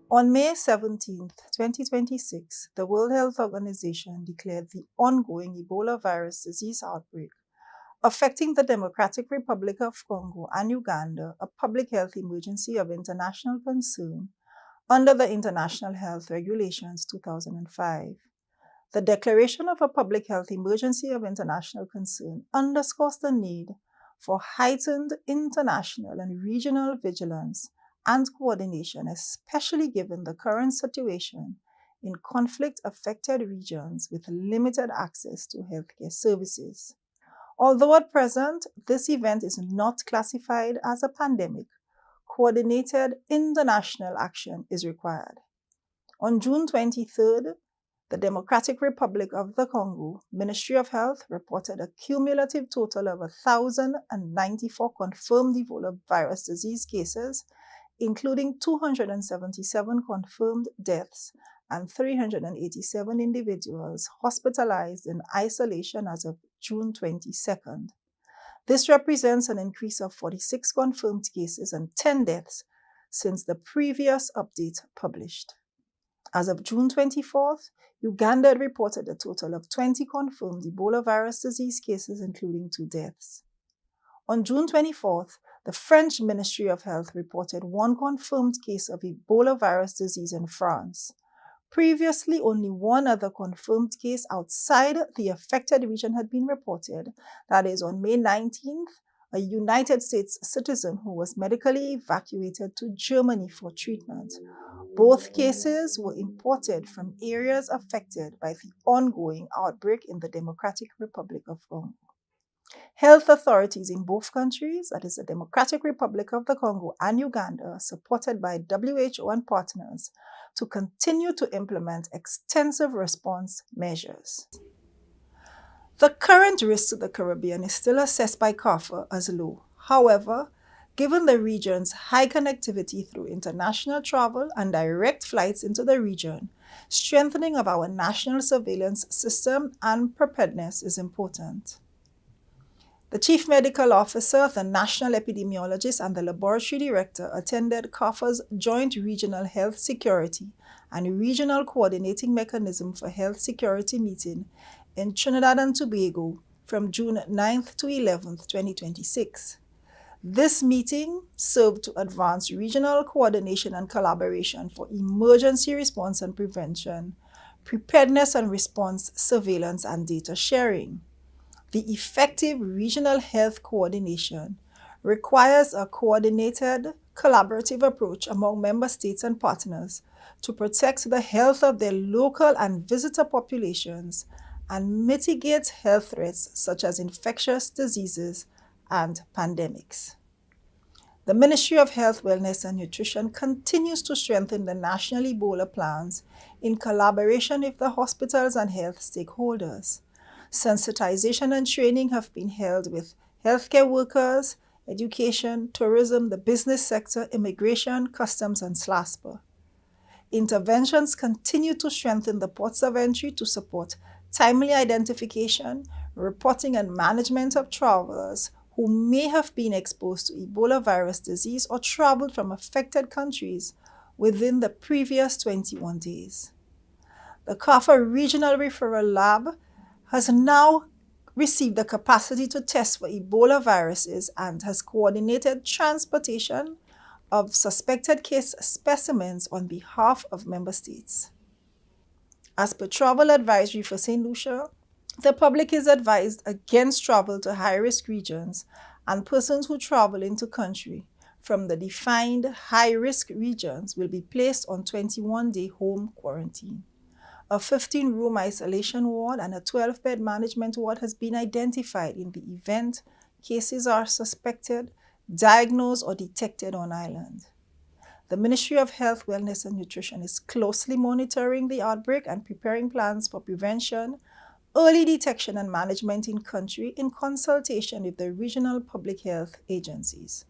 On May 17, 2026, the World Health Organization declared the ongoing Ebola virus disease outbreak affecting the Democratic Republic of Congo and Uganda a public health emergency of international concern under the International Health Regulations 2005. The declaration of a public health emergency of international concern underscores the need for heightened international and regional vigilance and coordination, especially given the current situation in conflict-affected regions with limited access to healthcare services. Although at present, this event is not classified as a pandemic, coordinated international action is required. On June 23rd, the Democratic Republic of the Congo Ministry of Health reported a cumulative total of 1,094 confirmed Ebola virus disease cases, including 277 confirmed deaths and 387 individuals hospitalized in isolation as of June 22nd. This represents an increase of 46 confirmed cases and 10 deaths since the previous update published. As of June 24th, Uganda had reported a total of 20 confirmed Ebola virus disease cases, including 2 deaths. On June 24th, the French Ministry of Health reported 1 confirmed case of Ebola virus disease in France. Previously, only 1 other confirmed case outside the affected region had been reported. That is, on May 19th, a United States citizen who was medically evacuated to Germany for treatment. Both cases were imported from areas affected by the ongoing outbreak in the Democratic Republic of Congo. Health authorities in both countries, that is the Democratic Republic of the Congo and Uganda, supported by WHO and partners, to continue to implement extensive response measures. The current risk to the Caribbean is still assessed by CARPHA as low. However, given the region's high connectivity through international travel and direct flights into the region, strengthening of our national surveillance system and preparedness is important. The Chief Medical Officer, the National Epidemiologist, and the Laboratory Director attended CARPHA's Joint Regional Health Security and Regional Coordinating Mechanism for Health Security meeting in Trinidad and Tobago from June 9th to 11th, 2026. This meeting served to advance regional coordination and collaboration for emergency response and prevention, preparedness and response, surveillance, and data sharing. The effective regional health coordination requires a coordinated, collaborative approach among member states and partners to protect the health of their local and visitor populations and mitigate health threats such as infectious diseases and pandemics. The Ministry of Health, Wellness and Nutrition continues to strengthen the National Ebola Plans in collaboration with the hospitals and health stakeholders. Sensitization and training have been held with healthcare workers, education, tourism, the business sector, immigration, customs, and SLASPA. Interventions continue to strengthen the ports of entry to support timely identification, reporting, and management of travelers who may have been exposed to Ebola virus disease or traveled from affected countries within the previous 21 days. The CARPHA Regional Referral Lab has now received the capacity to test for Ebola viruses and has coordinated transportation of suspected case specimens on behalf of member states. As per travel advisory for Saint Lucia, the public is advised against travel to high-risk regions and persons who travel into country from the defined high-risk regions will be placed on 21-day home quarantine. A 15-room isolation ward and a 12-bed management ward has been identified in the event cases are suspected, diagnosed, or detected on island. The Ministry of Health, Wellness and Nutrition is closely monitoring the outbreak and preparing plans for prevention, early detection and management in country in consultation with the regional public health agencies.